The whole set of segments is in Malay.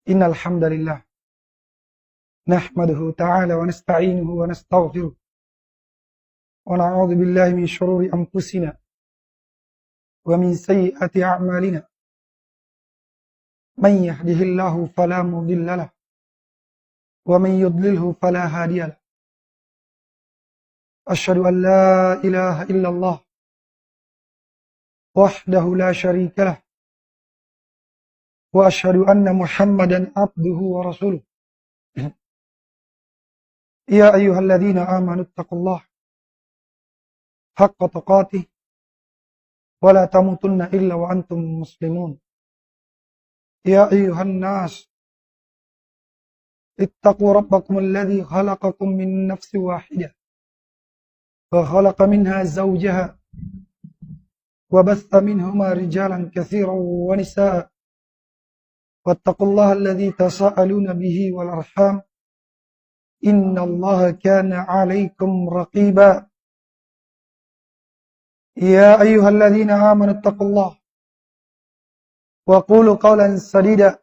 Innal hamdalillah nahmaduhu ta'ala wa nasta'inuhu wa nastaghfiruh wa na'udzu billahi min shururi anfusina wa min sayyiati a'malina. Man yahdihillahu fala mudilla lahu wa man yudlilhu fala hadiya lahu. Asyhadu an la ilaha illallah wahdahu la syarika lahu wa asyhadu anna Muhammadan abduhu wa rasuluh. Ya ayyuhalladzina amanu taqullaha haqqa tuqatih wa la tamutunna illa wa antum muslimun. Ya ayyuhan nas ittaqu rabbakum alladzi khalaqakum min nafsin wahidah wa khalaqa minha zawjaha wa batha minhuma rijalan katsiran wa nisaa. Wattaqullaha alladzi tasaaluna bihi wal arham innallaha kana 'alaikum raqiba. Ya ayyuhalladzina amanu taqullaha wa qulu qawlan sadida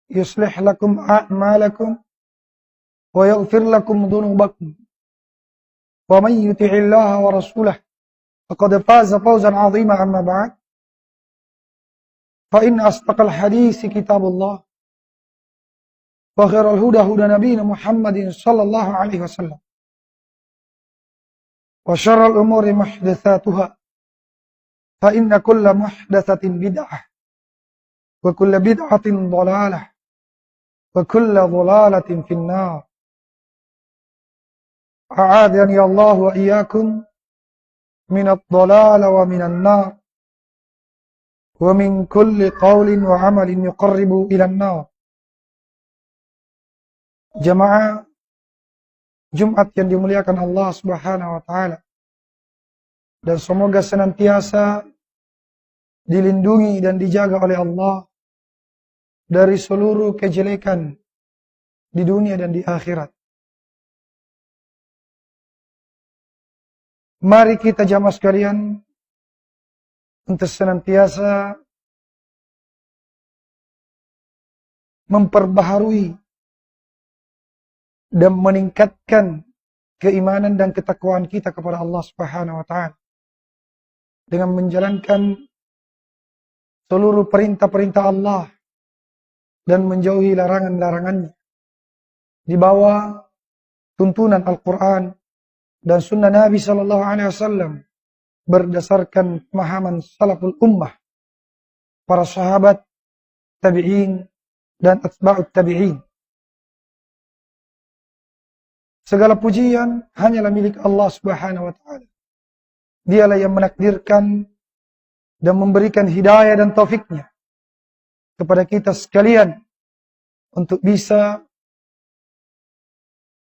yuslih lakum a'malakum wa yaghfir lakum dhunubakum wa man yuti'illaha wa rasulahu faqad faza fawzan 'azima. Amma ba'd, fa inna asdaqal hadisi kitabullah wa khairal huda huda nabiyina Muhammadin sallallahu alaihi wasallam wa syarral umuri muhdatsatuha fa inna kulla muhdatsatin bid'ah wa kulla bid'atin dhalalah wa kulla dhalalatin finnar. A'adhani Allah wa iyyakum minadh dhalal wa minan nar wa min kulli qawlin wa amalin yuqarribu ila an-nar. Jamaah Jumat yang dimuliakan Allah Subhanahu wa taala, dan semoga senantiasa dilindungi dan dijaga oleh Allah dari seluruh kejelekan di dunia dan di akhirat. Mari kita jamaah sekalian untuk senantiasa memperbaharui dan meningkatkan keimanan dan ketakwaan kita kepada Allah Subhanahu wa taala dengan menjalankan seluruh perintah-perintah Allah dan menjauhi larangan-larangannya di bawah tuntunan Al-Qur'an dan sunnah Nabi sallallahu alaihi wasallam berdasarkan pemahaman salaful ummah, para sahabat, tabi'in dan atba'ut tabi'in. Segala pujian hanyalah milik Allah Subhanahu wa taala. Dialah yang menakdirkan dan memberikan hidayah dan taufiknya kepada kita sekalian untuk bisa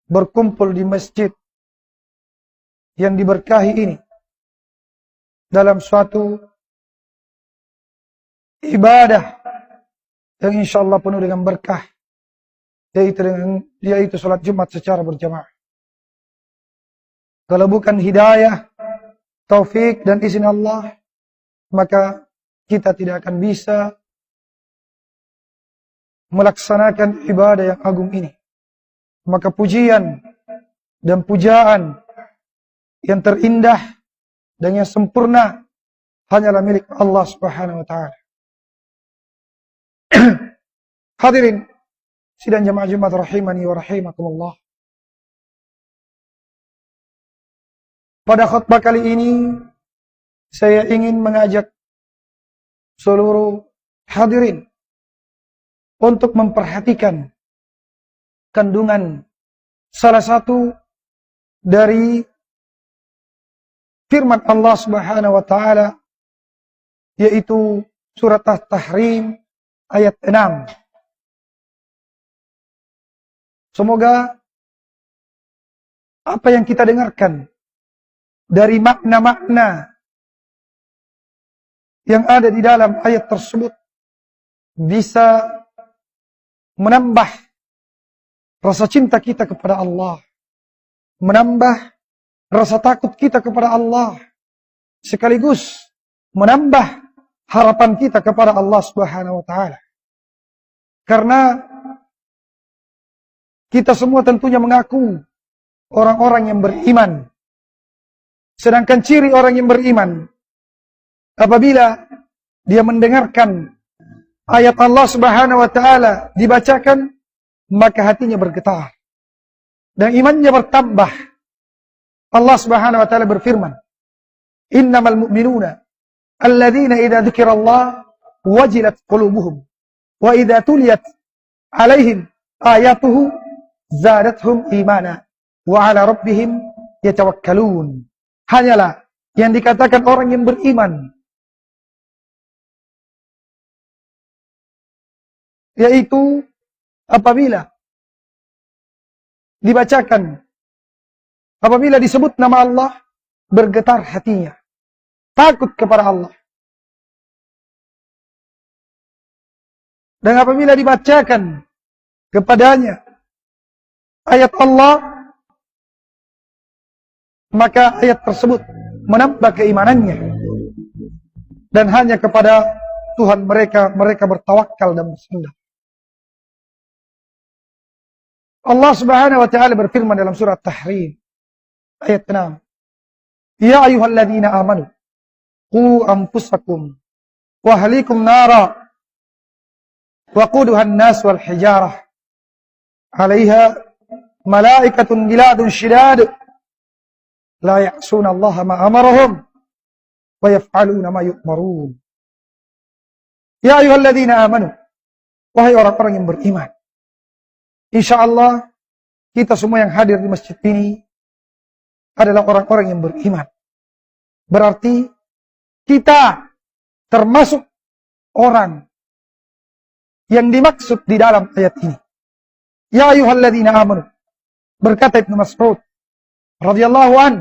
berkumpul di masjid yang diberkahi ini dalam suatu ibadah yang insyaallah penuh dengan berkah, yaitu salat Jumat secara berjamaah. Kalau bukan hidayah, taufik dan izin Allah, maka kita tidak akan bisa melaksanakan ibadah yang agung ini. Maka pujian dan pujaan yang terindah dan yang sempurna hanyalah milik Allah Subhanahu wa taala. Hadirin sidang jamaah Jumat rahimani wa rahimakumullah. Pada khutbah kali ini saya ingin mengajak seluruh hadirin untuk memperhatikan kandungan salah satu dari firman Allah Subhanahu wa taala, yaitu surat At-Tahrim ayat 6. Semoga apa yang kita dengarkan dari makna-makna yang ada di dalam ayat tersebut bisa menambah rasa cinta kita kepada Allah, menambah rasa takut kita kepada Allah, sekaligus menambah harapan kita kepada Allah Subhanahu wa taala. Karena kita semua tentunya mengaku orang-orang yang beriman. Sedangkan ciri orang yang beriman, apabila dia mendengarkan ayat Allah Subhanahu wa taala dibacakan, maka hatinya bergetar dan imannya bertambah. Allah Subhanahu wa taala berfirman, "Innamal mu'minuna alladzina idza dzukirallah wajilat qulubuhum wa idza tuliyat 'alaihim ayatuhu zadatuhum imana wa 'ala rabbihim yatawakkalun." Hanyalah yang dikatakan orang yang beriman, yaitu apabila dibacakan, apabila disebut nama Allah, bergetar hatinya, takut kepada Allah. Dan apabila dibacakan kepadanya ayat Allah, maka ayat tersebut menambah keimanannya. Dan hanya kepada Tuhan mereka bertawakal dan bersandar. Allah Subhanahu wa taala berfirman dalam surah Tahrim ayat 6. Ya ayyuhalladzina amanu qu anfusakum wa ahlikum nara waquduha an-nas wal hijarah 'alaiha malaikatun giladun shidad la ya'suna Allah ma amarahum wa yaf'aluna ma yu'marun. Ya ayyuhalladzina amanu, wahai orang-orang yang beriman. Insyaallah kita semua yang hadir di masjid ini adalah orang-orang yang beriman. Berarti kita termasuk orang yang dimaksud di dalam ayat ini. Ya ayyuhalladzina amanu, berkata Ibnu Mas'ud radhiyallahu an,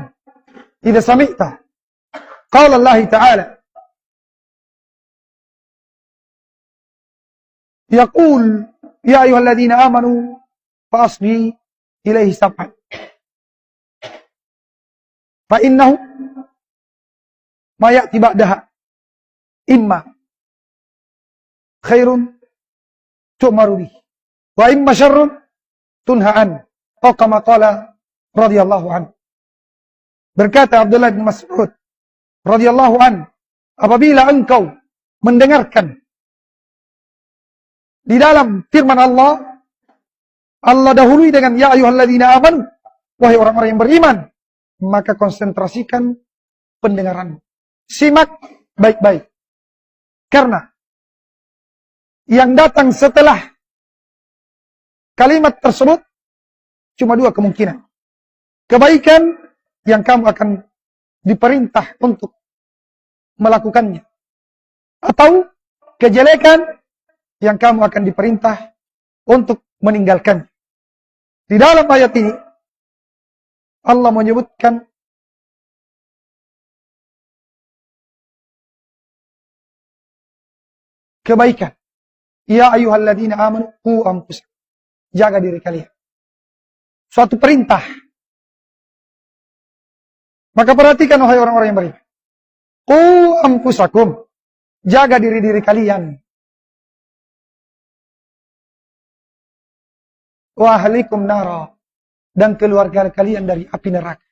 idza sami'ta qala Allah ta'ala yaqul ya ayyuhalladzina amanu fasbi ilaihi sab'an fa innahu ma ya'ti ba'daha imma khairun tu'maru bih wa imma syarrun tunha'an atau kama qala radhiyallahu an. Berkata Abdullah bin Mas'ud radhiyallahu an, apabila engkau mendengarkan di dalam firman Allah, Allah dahului dengan ya ayyuhalladzina amanu, wahai orang-orang yang beriman, maka konsentrasikan pendengaranmu. Simak baik-baik. Karena yang datang setelah kalimat tersebut cuma dua kemungkinan. Kebaikan yang kamu akan diperintah untuk melakukannya, atau kejelekan yang kamu akan diperintah untuk meninggalkan. Di dalam ayat ini Allah menyebutkan kebaikan. Ya ayyuhalladzina amanu qu anfusakum, jaga diri kalian. Suatu perintah. Maka perhatikan wahai orang-orang yang beriman. Qu anfusakum, jaga diri-diri kalian. Wa ahlikum nara, dan keluarga kalian dari api neraka.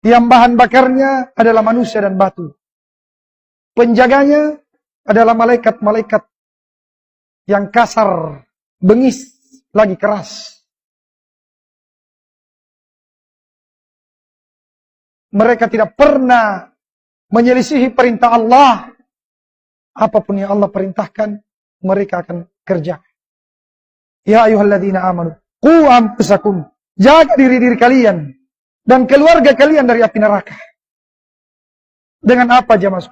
Yang bahan bakarnya adalah manusia dan batu. Penjaganya adalah malaikat-malaikat yang kasar, bengis, lagi keras. Mereka tidak pernah menyelisihi perintah Allah. Apapun yang Allah perintahkan, mereka akan kerjakan. Ya ayyuhalladzina amanu qu anfusakum, jaga diri-diri kalian dan keluarga kalian dari api neraka. Dengan apa jemaah?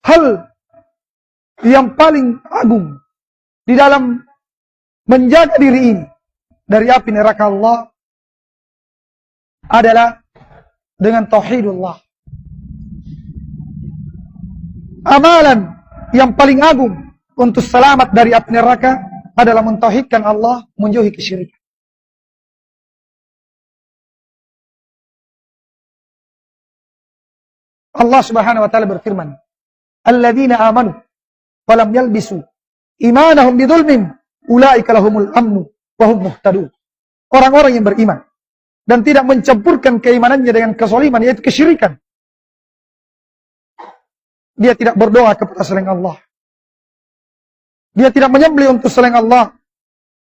Hal yang paling agung di dalam menjaga diri ini dari api neraka Allah adalah dengan tauhidullah. Amalan yang paling agung untuk selamat dari api neraka adalah mentauhidkan Allah, menjauhi kesyirikan. Allah Subhanahu wa taala berfirman alladzina amanu falam yalbisu imanahum bidzulmin ulaika lahumul amnu wa hum muhtadun. Orang-orang yang beriman dan tidak mencampurkan keimanannya dengan kezaliman, yaitu kesyirikan. Dia tidak berdoa kepada selain Allah. Dia tidak menyembelih untuk selain Allah.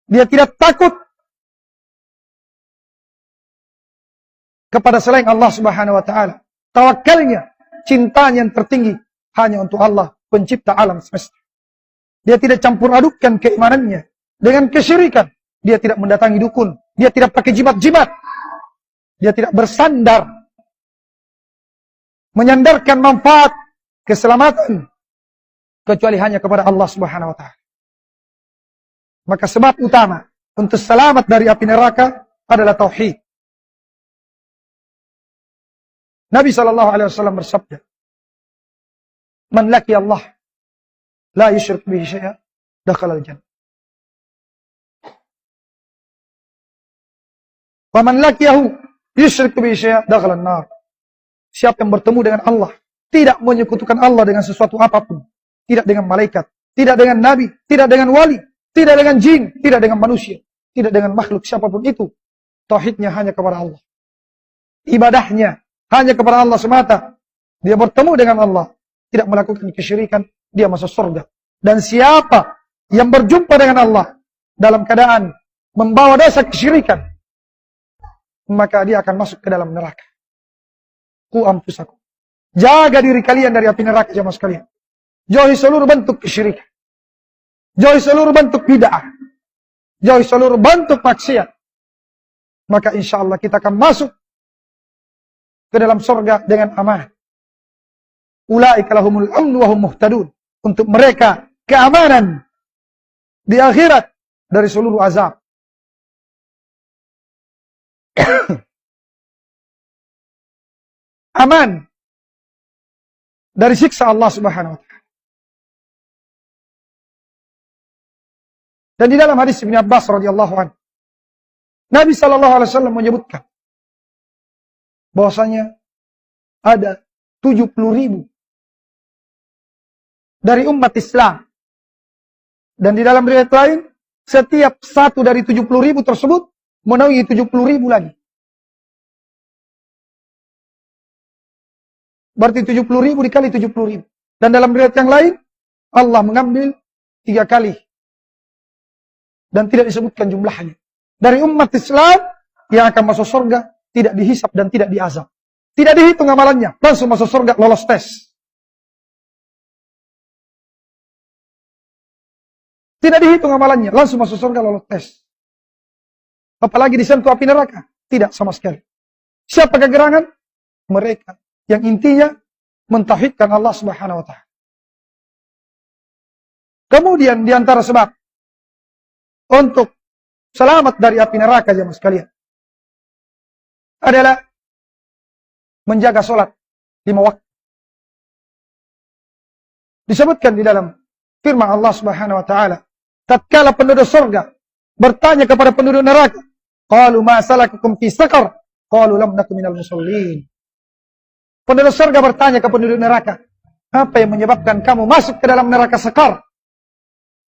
Dia tidak takut kepada selain Allah Subhanahu wa taala. Tawakalnya, cintanya yang tertinggi hanya untuk Allah, pencipta alam semesta. Dia tidak campur adukkan keimanannya dengan kesyirikan. Dia tidak mendatangi dukun. Dia tidak pakai jimat-jimat. Dia tidak bersandar, menyandarkan manfaat, keselamatan, kecuali hanya kepada Allah Subhanahu wa ta'ala. Maka sebab utama untuk selamat dari api neraka adalah tauhid. Nabi SAW bersabda, "Man laki Allah la yusyrik bihi syai'an dakhala al-jannah. Wa man lakiyahu yusyrik bihi syai'an dakhala an-nar." Siapa yang bertemu dengan Allah, tidak menyekutukan Allah dengan sesuatu apapun, tidak dengan malaikat, tidak dengan nabi, tidak dengan wali, tidak dengan jin, tidak dengan manusia, tidak dengan makhluk siapapun itu, tauhidnya hanya kepada Allah. Ibadahnya hanya kepada Allah semata. Dia bertemu dengan Allah, tidak melakukan kesyirikan, dia masuk surga. Dan siapa yang berjumpa dengan Allah dalam keadaan membawa dosa kesyirikan, maka dia akan masuk ke dalam neraka. Ku ampusakum. Jaga diri kalian dari api neraka, jemaah sekalian. Jauhi seluruh bentuk kesyirikan. Jauhi seluruh bentuk bid'ah. Jauhi seluruh bentuk maksiat. Maka insya Allah kita akan masuk ke dalam surga dengan aman. Ulaika lahumul amnu wa hum muhtadun. Untuk mereka keamanan di akhirat dari seluruh azab. Aman dari siksa Allah Subhanahu wa ta'ala. Dan di dalam hadis Ibnu Abbas radhiyallahu anhu, Nabi sallallahu alaihi wasallam menyebutkan bahwasanya ada 70.000 dari umat Islam. Dan di dalam riwayat lain, setiap satu dari 70.000 tersebut menaungi 70.000 lagi. Berarti 70.000 dikali 70.000. Dan dalam riwayat yang lain, Allah mengambil 3 kali. Dan tidak disebutkan jumlahnya. Dari umat Islam yang akan masuk surga, tidak dihisap dan tidak diazab. Tidak dihitung amalannya, langsung masuk surga, lolos tes. Tidak dihitung amalannya, langsung masuk surga, lolos tes. Apalagi disentuh api neraka? Tidak sama sekali. Siapa kegerangan? Mereka yang intinya mentauhidkan Allah Subhanahu wa ta'ala. Kemudian di antara sebab untuk selamat dari api neraka, jemaah sekalian, adalah menjaga sholat 5 waktu. Disebutkan di dalam firman Allah Subhanahu wa ta'ala, tatkala penduduk surga bertanya kepada penduduk neraka, qalu ma salakakum fi saqar? Qalu lam nakum minal musallin. Penduduk surga bertanya ke penduduk neraka, apa yang menyebabkan kamu masuk ke dalam neraka Saqar?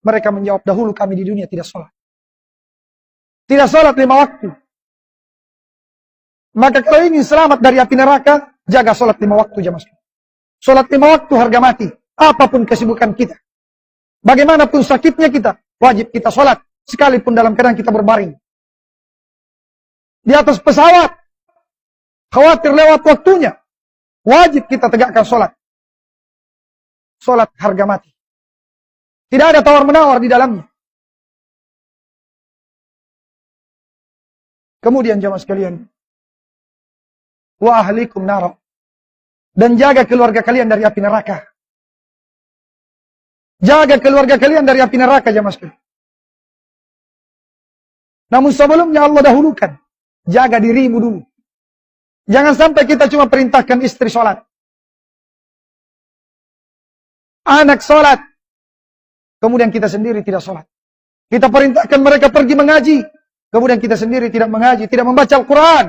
Mereka menjawab, dahulu kami di dunia tidak sholat. Tidak sholat 5 waktu. Maka kalau ingin selamat dari api neraka, jaga sholat 5 waktu, jemaah. Sholat 5 waktu harga mati. Apapun kesibukan kita, bagaimanapun sakitnya kita, wajib kita sholat. Sekalipun dalam keadaan kita berbaring di atas pesawat, khawatir lewat waktunya, wajib kita tegakkan sholat. Sholat harga mati. Tidak ada tawar-menawar di dalamnya. Kemudian jemaah sekalian, wa ahlikum nar, dan jaga keluarga kalian dari api neraka. Jaga keluarga kalian dari api neraka, jemaah sekalian. Namun sebelumnya Allah dahulukan, jaga dirimu dulu. Jangan sampai kita cuma perintahkan istri sholat, anak sholat, kemudian kita sendiri tidak sholat. Kita perintahkan mereka pergi mengaji, kemudian kita sendiri tidak mengaji, tidak membaca Al-Quran.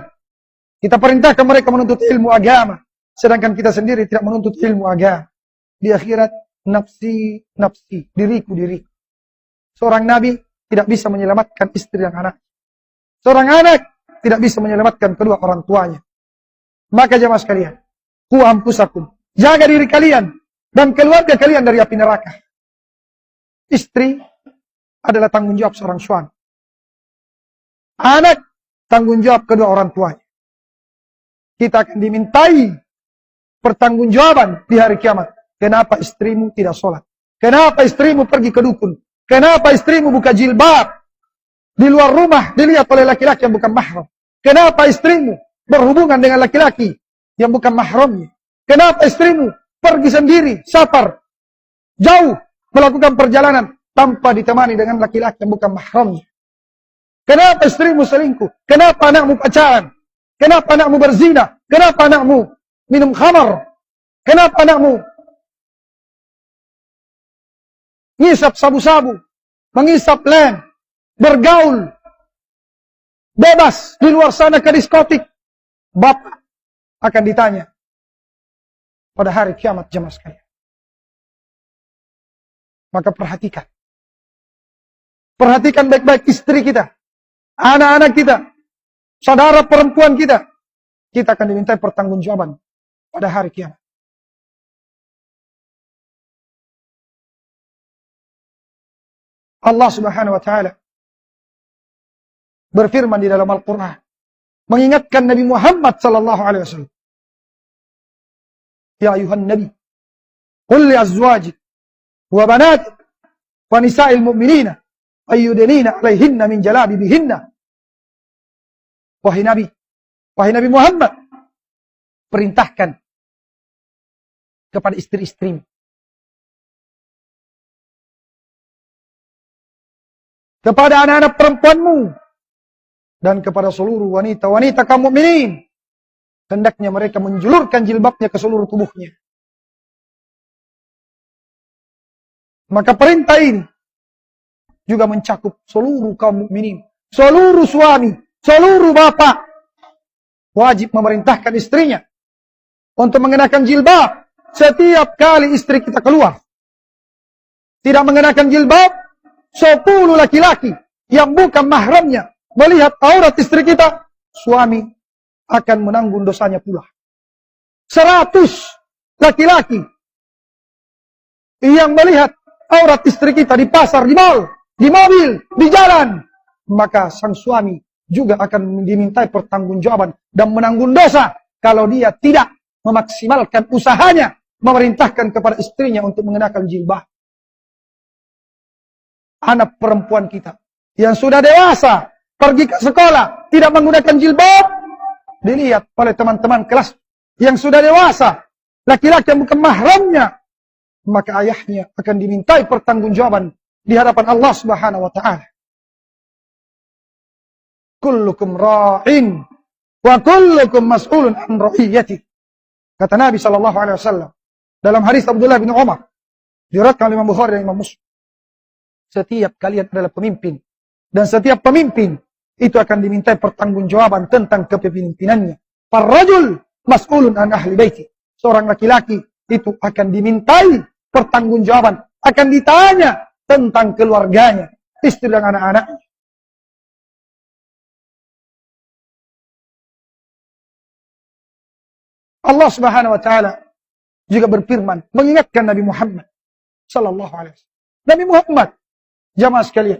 Kita perintahkan mereka menuntut ilmu agama, sedangkan kita sendiri tidak menuntut ilmu agama. di akhirat, nafsi, nafsi, diriku, diriku. Seorang nabi tidak bisa menyelamatkan istri dan anak. Seorang anak tidak bisa menyelamatkan kedua orang tuanya. Maka jamaah sekalian, qu anfusakum, jaga diri kalian dan keluarga kalian dari api neraka. Istri adalah tanggung jawab seorang suami. Anak tanggung jawab kedua orang tuanya. Kita akan dimintai pertanggungjawaban di hari kiamat. Kenapa istrimu tidak sholat? Kenapa istrimu pergi ke dukun? Kenapa istrimu buka jilbab? Di luar rumah dilihat oleh laki-laki yang bukan mahram. Kenapa istrimu berhubungan dengan laki-laki yang bukan mahramnya? Kenapa istrimu pergi sendiri, safar, jauh, melakukan perjalanan tanpa ditemani dengan laki-laki yang bukan mahramnya? Kenapa istrimu selingkuh? Kenapa anakmu pacaran? Kenapa anakmu berzina? Kenapa anakmu minum khamar? Kenapa anakmu ngisap sabu-sabu, mengisap len, bergaul, bebas di luar sana ke diskotik? Bapak akan ditanya pada hari kiamat jemaah sekalian. Maka perhatikan. Perhatikan baik-baik istri kita, anak-anak kita, saudara perempuan kita. Kita akan dimintai pertanggungjawaban pada hari kiamat. Allah Subhanahu wa taala berfirman di dalam Al-Qur'an, mengingatkan Nabi Muhammad sallallahu alaihi wasallam. Ya ayuhan nabi, qul li azwajik wa banatik wa nisa'il mu'minina ayyudnina 'alaihinna min jalabibihinna. Wahai Nabi Muhammad, perintahkan kepada istri-istrimu, kepada anak-anak perempuanmu, dan kepada seluruh wanita-wanita kaum mukminin, hendaknya mereka menjulurkan jilbabnya ke seluruh tubuhnya. Maka perintah ini juga mencakup seluruh kaum mukminin, seluruh suami, seluruh bapak wajib memerintahkan istrinya untuk mengenakan jilbab setiap kali istri kita keluar. Tidak mengenakan jilbab, 10 laki-laki yang bukan mahramnya melihat aurat istri kita, suami akan menanggung dosanya pula. 100 laki-laki yang melihat aurat istri kita di pasar, di mal, di mobil, di jalan, maka sang suami juga akan dimintai pertanggungjawaban dan menanggung dosa kalau dia tidak memaksimalkan usahanya memerintahkan kepada istrinya untuk mengenakan jilbab. Anak perempuan kita yang sudah dewasa pergi ke sekolah tidak menggunakan jilbab, dilihat oleh teman-teman kelas yang sudah dewasa, laki-laki yang bukan mahramnya, maka ayahnya akan dimintai pertanggungjawaban di hadapan Allah Subhanahu wa taala. Kullukum ra'in wa kullukum mas'ulun an ra'iyati. Kata Nabi sallallahu alaihi wasallam dalam hadis Abdullah bin Umar, diriwayatkan oleh Imam Bukhari dan Imam Muslim. Setiap kalian adalah pemimpin, dan setiap pemimpin itu akan dimintai pertanggungjawaban tentang kepemimpinannya. Farrajul mas'ulun an ahli baiti. Seorang laki-laki itu akan dimintai pertanggungjawaban, akan ditanya tentang keluarganya, istri dan anak-anaknya. Allah Subhanahu wa taala juga berfirman mengingatkan Nabi Muhammad sallallahu alaihi wasallam. Nabi Muhammad, jamaah sekalian,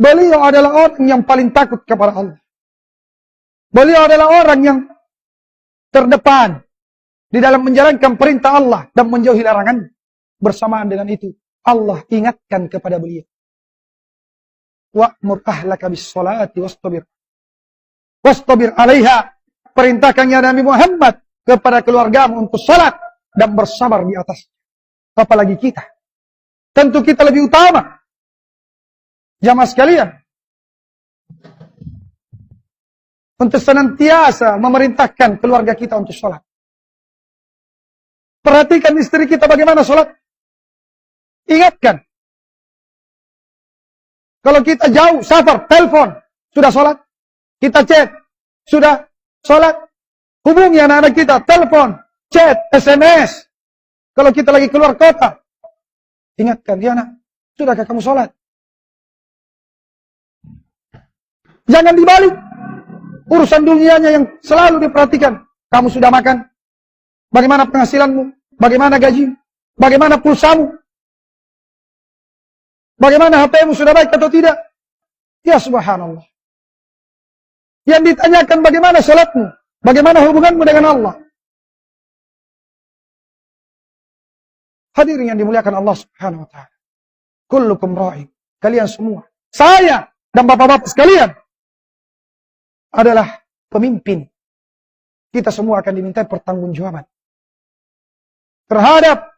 beliau adalah orang yang paling takut kepada Allah. Beliau adalah orang yang terdepan di dalam menjalankan perintah Allah dan menjauhi larangan. Bersamaan dengan itu, Allah ingatkan kepada beliau, wa'mur ahlaka bis-sholati wastabir 'alaiha. Perintahkannya Nabi Muhammad kepada keluargamu untuk salat dan bersabar di atas. Apalagi kita. Tentu kita lebih utama. Jamaah sekalian, untuk senantiasa memerintahkan keluarga kita untuk sholat. Perhatikan istri kita bagaimana sholat. Ingatkan. Kalau kita jauh, safar, telepon, sudah sholat. Kita chat, sudah sholat. Hubungi anak-anak kita, telepon, chat, SMS. Kalau kita lagi keluar kota, ingatkan, ya nak, sudahkah kamu sholat? Jangan dibalik. Urusan dunianya yang selalu diperhatikan. Kamu sudah makan? Bagaimana penghasilanmu? Bagaimana gaji? Bagaimana pulsamu? Bagaimana HP-mu sudah baik atau tidak? Ya subhanallah. Yang ditanyakan bagaimana salatmu? Bagaimana hubunganmu dengan Allah? Hadirin yang dimuliakan Allah subhanahu wa ta'ala. Kullukum ra'i. Kalian semua. Saya dan bapak-bapak sekalian adalah pemimpin. Kita semua akan diminta pertanggungjawaban terhadap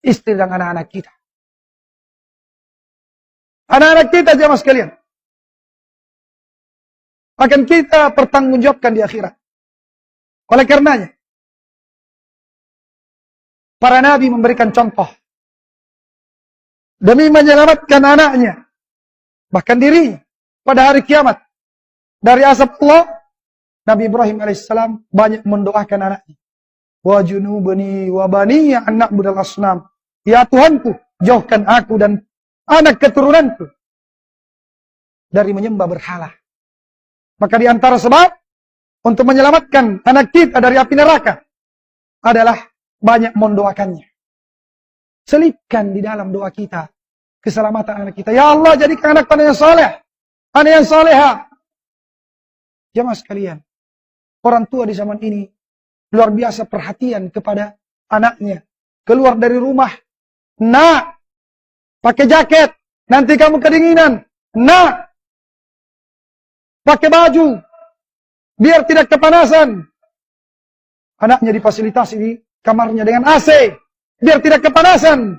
istri dan anak-anak kita. Anak-anak kita jamaah sekalian akan kita pertanggungjawabkan di akhirat. Oleh karenanya, para nabi memberikan contoh demi menyelamatkan anaknya, bahkan dirinya pada hari kiamat dari azab Allah. Nabi Ibrahim alaihissalam banyak mendoakan anaknya. Wa junubani wa baniya an na'budal asnam. Ya Tuhanku, jauhkan aku dan anak keturunanku dari menyembah berhala. Maka di antara sebab untuk menyelamatkan anak kita dari api neraka adalah banyak mendoakannya. Selipkan di dalam doa kita keselamatan anak kita. Ya Allah, jadikan anak yang saleh, anak yang saleha. Jamaah sekalian, orang tua di zaman ini luar biasa perhatian kepada anaknya. Keluar dari rumah, nak, pakai jaket, nanti kamu kedinginan. Nak, pakai baju, biar tidak kepanasan. Anaknya difasilitasi di kamarnya dengan AC, biar tidak kepanasan.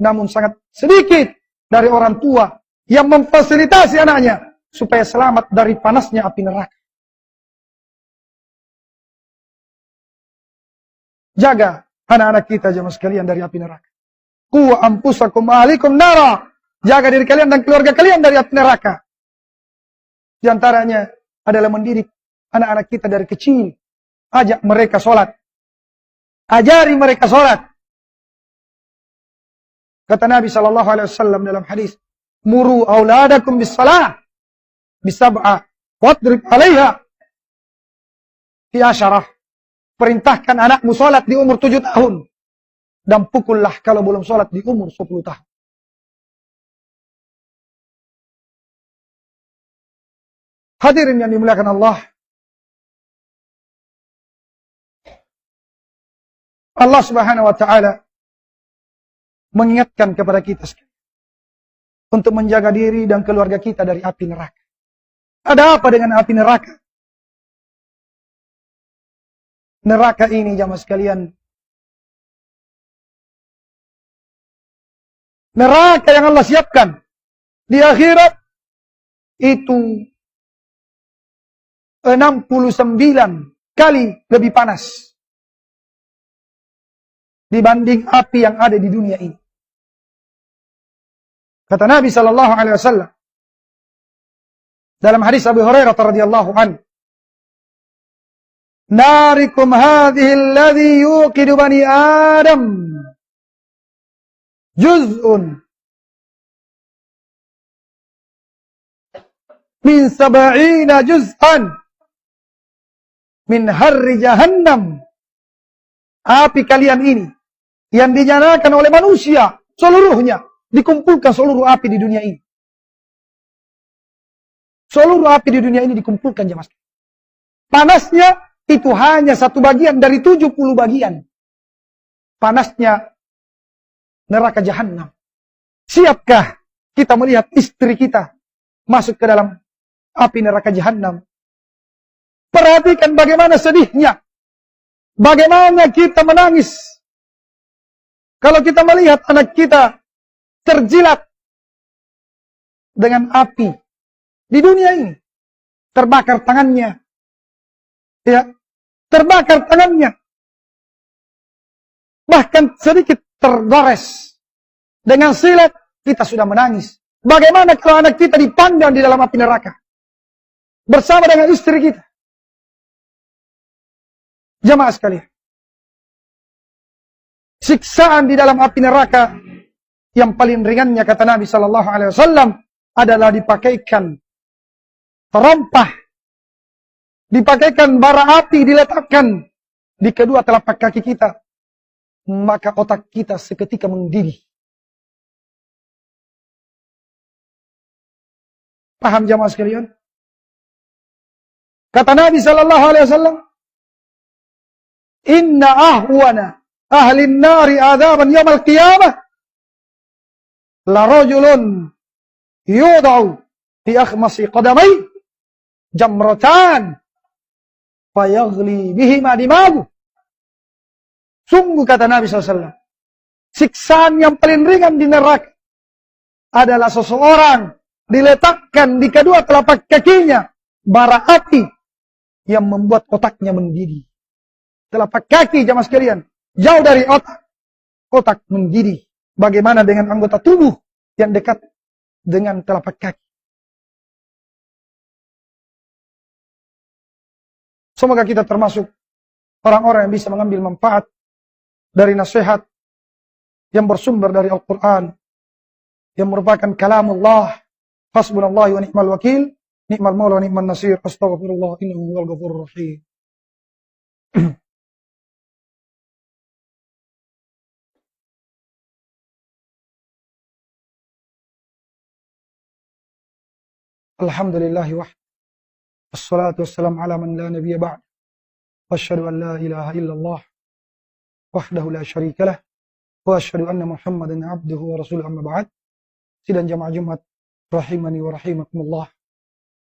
Namun sangat sedikit dari orang tua yang memfasilitasi anaknya supaya selamat dari panasnya api neraka. Jaga anak-anak kita jemaah sekalian dari api neraka. Qu anfusakum ahlikum nara. Jaga diri kalian dan keluarga kalian dari api neraka. Di antaranya adalah mendidik anak-anak kita dari kecil. Ajak mereka sholat. Ajari mereka sholat. Kata Nabi SAW dalam hadis, muru auladakum bis salah bisab'a wadrib 'alaiha fi 'asharah. Perintahkan anakmu sholat di umur 7 tahun. Dan pukullah kalau belum sholat di umur 10 tahun. Hadirin yang dimuliakan Allah. Allah subhanahu wa ta'ala mengingatkan kepada kita sekalian untuk menjaga diri dan keluarga kita dari api neraka. Ada apa dengan api neraka? Neraka ini jamaah sekalian, neraka yang Allah siapkan di akhirat itu 69 kali lebih panas dibanding api yang ada di dunia ini. Kata Nabi sallallahu alaihi wasallam dalam hadis Abu Hurairah radhiyallahu anhu, narikum hadhihi alladhi yuqidu bani Adam juz'un min 70 juz'an min harri jahannam. Api kalian ini yang dinyalakan oleh manusia seluruhnya, dikumpulkan seluruh api di dunia ini. Seluruh api di dunia ini dikumpulkan jemaah. Panasnya itu hanya satu bagian dari 70 bagian. Panasnya neraka jahanam. Siapkah kita melihat istri kita masuk ke dalam api neraka jahanam? Perhatikan bagaimana sedihnya. Bagaimana kita menangis kalau kita melihat anak kita terjilat dengan api di dunia ini. Terbakar tangannya. Ya, terbakar tangannya. Bahkan sedikit tergores. Dengan silet kita sudah menangis. Bagaimana kalau anak kita dipandang di dalam api neraka bersama dengan istri kita? Jamaah sekalian, Siksaan di dalam api neraka yang paling ringannya kata Nabi sallallahu alaihi wasallam adalah dipakaikan terompah, dipakaikan bara api, diletakkan di kedua telapak kaki kita, maka otak kita seketika mendidih. Paham jamaah sekalian? Kata Nabi sallallahu alaihi wasallam, "Inna ahwana ahli an-nari 'adzaban yaumil qiyamah la rajulun yud'u fi akhmasi qadamai jamratan fayaghli bihima dimagu." Sungguh kata Nabi SAW, siksaan yang paling ringan di neraka adalah seseorang diletakkan di kedua telapak kakinya bara api yang membuat otaknya mendidih. Telapak kaki jamaah sekalian, jauh dari otak. Otak mendidih. Bagaimana dengan anggota tubuh yang dekat dengan telapak kaki? Semoga kita termasuk orang-orang yang bisa mengambil manfaat dari nasihat yang bersumber dari Al-Quran, yang merupakan kalamullah. Hasbunallah wa ni'mal wakil, ni'mal maula wa ni'mal nasir, astaghfirullah, innahu huwal ghafurur rahim. Alhamdulillahi wahda, wassalatu wassalamu ala man la nabiyya ba'd, wa asyhadu an la ilaha illallah wahdahu la syarika lah, wa asyhadu anna Muhammadan abduhu wa rasuluhu, amma ba'd. Sidang jamaah Jumat rahimani wa rahimakumullah.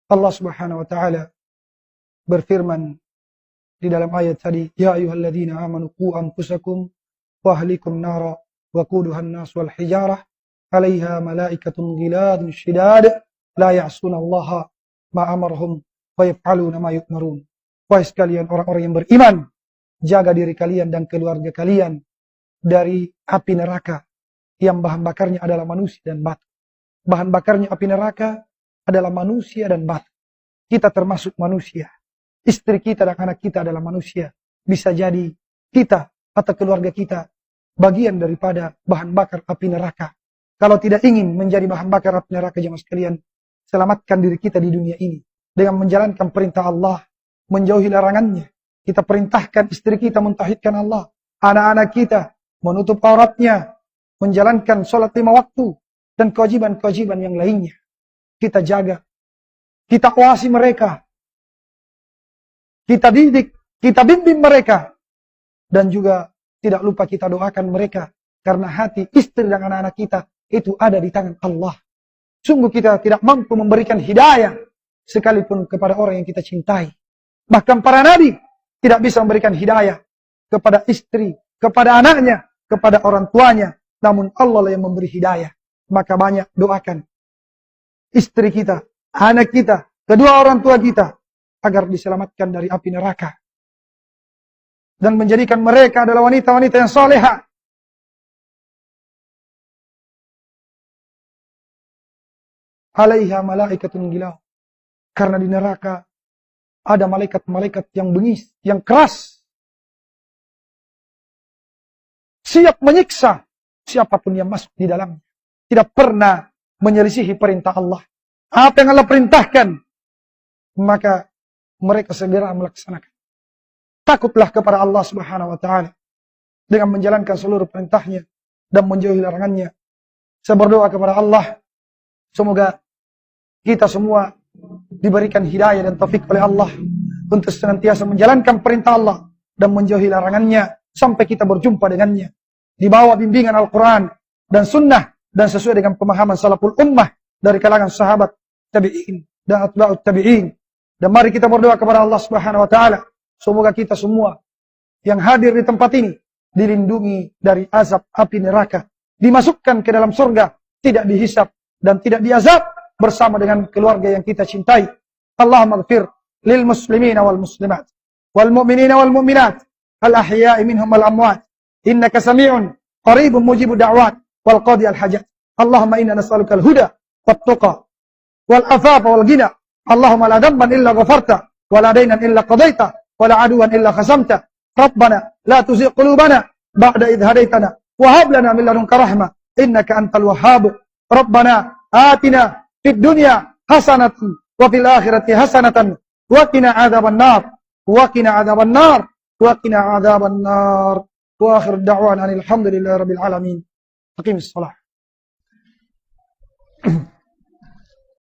Allah Subhanahu wa taala berfirman di dalam ayat tadi, ya ayyuhalladzina amanu qu anfusakum wa ahlikum nara wa quduhan nas wal hijarah 'alaiha malaikatun ghiladun shidad la ya'sunallaha ma amarhum wa yaf'aluna ma yu'marun. Wahai sekalian orang-orang yang beriman, jaga diri kalian dan keluarga kalian dari api neraka yang bahan bakarnya adalah manusia dan batu. Bahan bakarnya api neraka adalah manusia dan batu. Kita termasuk manusia. Istri kita dan anak kita adalah manusia. Bisa jadi kita atau keluarga kita bagian daripada bahan bakar api neraka. Kalau tidak ingin menjadi bahan bakar api neraka jemaah sekalian, selamatkan diri kita di dunia ini dengan menjalankan perintah Allah, menjauhi larangannya. Kita perintahkan istri kita mentauhidkan Allah, anak-anak kita menutup auratnya, menjalankan sholat 5 waktu, dan kewajiban-kewajiban yang lainnya. Kita jaga, kita awasi mereka, kita didik, kita bimbing mereka, dan juga tidak lupa kita doakan mereka, karena hati istri dan anak-anak kita itu ada di tangan Allah. Sungguh kita tidak mampu memberikan hidayah, sekalipun kepada orang yang kita cintai. Bahkan para nabi tidak bisa memberikan hidayah kepada istri, kepada anaknya, kepada orang tuanya. Namun Allah lah yang memberi hidayah. Maka banyak doakan istri kita, anak kita, kedua orang tua kita, agar diselamatkan dari api neraka. Dan menjadikan mereka adalah wanita-wanita yang salehah. Alaiha malaikatun gilaw. Karena di neraka ada malaikat-malaikat yang bengis, yang keras. Siap menyiksa siapapun yang masuk di dalamnya. Tidak pernah menyelisihi perintah Allah. Apa yang Allah perintahkan, maka mereka segera melaksanakan. Takutlah kepada Allah Subhanahu wa taala dengan menjalankan seluruh perintahnya dan menjauhi larangannya. Saya berdoa kepada Allah, semoga kita semua diberikan hidayah dan taufik oleh Allah untuk senantiasa menjalankan perintah Allah dan menjauhi larangannya sampai kita berjumpa dengannya di bawah bimbingan Al-Quran dan Sunnah dan sesuai dengan pemahaman salaful ummah dari kalangan sahabat, tabi'in dan atba'ut tabi'in. Dan mari kita berdoa kepada Allah Subhanahu wa taala, semoga kita semua yang hadir di tempat ini dilindungi dari azab api neraka, dimasukkan ke dalam surga, tidak dihisab dan tidak diazab bersama dengan keluarga yang kita cintai. Allahumma ighfir lil muslimina wal muslimat wal mu'minina wal mu'minat al ahya'i minhum wal amwat innaka sami'un qaribun mujibud da'wat wal qadi al hajat. Allahumma inna nas'aluka al huda wat tuqa wal afafa wal ghina. Allahumma la dhanban illa ghafarta wa la daynan illa qadaita wa la aduwan illa khasamta. Rabbana la tuzigh qulubana ba'da idh hadaitana wa hab lana min ladunka rahmah innaka antal wahhab. Rabbana atina fid dunya hasanatan wa fil akhirati hasanatan wa qina adzaban nar wa qina adzaban nar wa qina adzaban nar. Wa akhir da'wana alhamdulillahi rabbil alamin. Aqimis shalah.